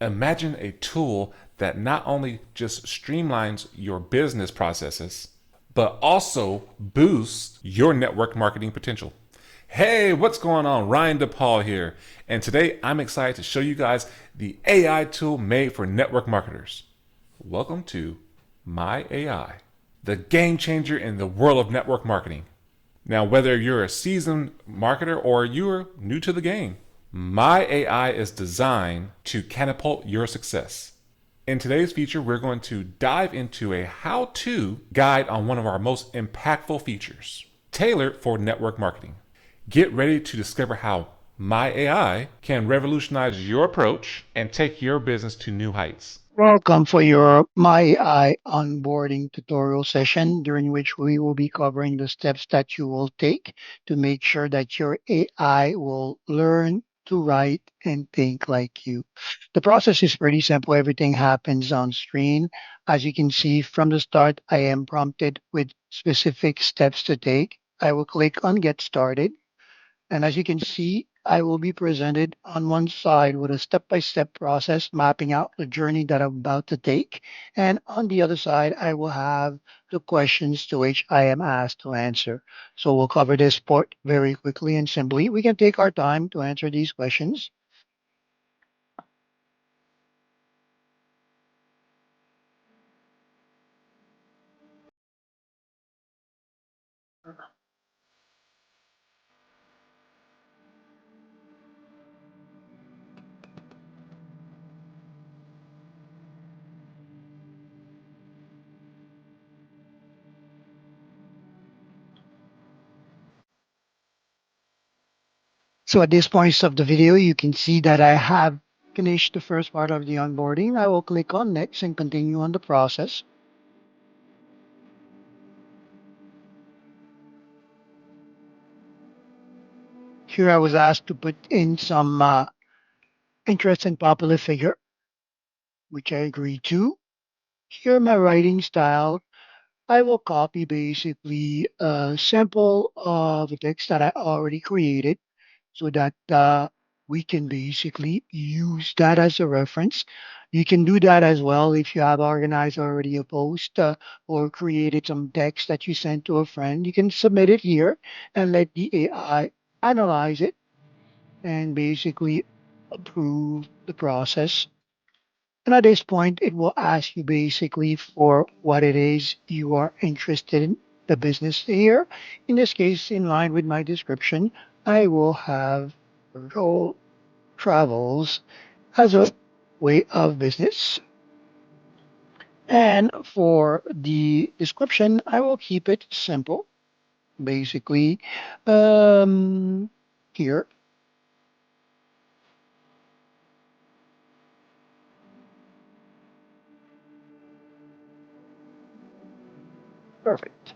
Imagine a tool that not only just streamlines your business processes, but also boosts your network marketing potential. Hey, what's going on? Ryan DePaul here. And today I'm excited to show you guys the AI tool made for network marketers. Welcome to My AI, the game changer in the world of network marketing. Now, whether you're a seasoned marketer or you're new to the game, My AI is designed to catapult your success. In today's feature, we're going to dive into a how-to guide on one of our most impactful features, tailored for network marketing. Get ready to discover how My AI can revolutionize your approach and take your business to new heights. Welcome for your My AI onboarding tutorial session, during which we will be covering the steps that you will take to make sure that your AI will learn to write and think like you. The process is pretty simple. Everything happens on screen. As you can see from the start, I am prompted with specific steps to take. I will click on Get Started. And as you can see, I will be presented on one side with a step-by-step process mapping out the journey that I'm about to take. And on the other side, I will have the questions to which I am asked to answer. So we'll cover this part very quickly and simply. We can take our time to answer these questions. So at this point of the video, you can see that I have finished the first part of the onboarding. I will click on next and continue on the process. Here I was asked to put in some interest and popular figure, which I agree to. Here, my writing style, I will copy basically a sample of the text that I already created so that we can basically use that as a reference. You can do that as well if you have organized already a post or created some text that you sent to a friend. You can submit it here and let the AI analyze it and basically approve the process. And at this point, it will ask you basically for what it is you are interested in, the business here. In this case, in line with my description, I will have virtual travels as a way of business. And for the description, I will keep it simple. Basically, um, here, perfect.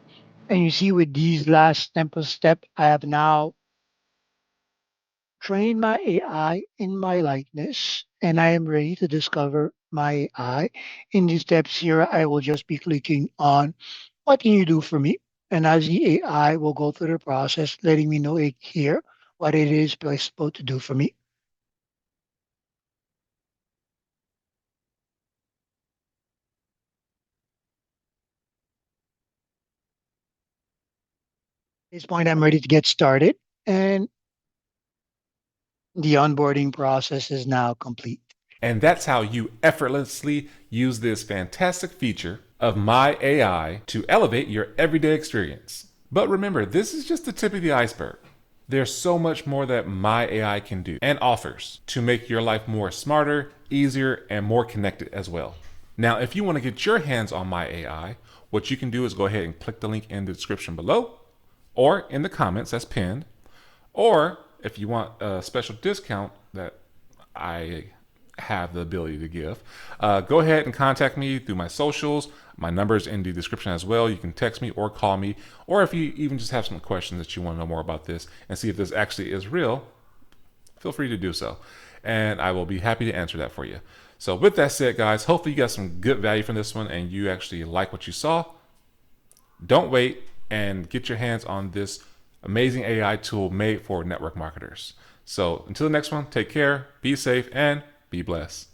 And you see with these last simple step, I have now train my AI in my likeness, and I am ready to discover my AI. In these steps here, I will just be clicking on what can you do for me? And as the AI will go through the process, letting me know here what it is it's supposed to do for me. At this point, I'm ready to get started, and the onboarding process is now complete. And that's how you effortlessly use this fantastic feature of My AI to elevate your everyday experience. But remember, this is just the tip of the iceberg. There's so much more that My AI can do and offers to make your life more smarter, easier, and more connected as well. Now, if you want to get your hands on My AI, what you can do is go ahead and click the link in the description below or in the comments that's pinned. Or if you want a special discount that I have the ability to give, go ahead and contact me through my socials. My number is in the description as well. You can text me or call me, or if you even just have some questions that you want to know more about this and see if this actually is real, feel free to do so. And I will be happy to answer that for you. So with that said, guys, hopefully you got some good value from this one and you actually like what you saw. Don't wait and get your hands on this amazing AI tool made for network marketers. So until the next one, take care, be safe, and be blessed.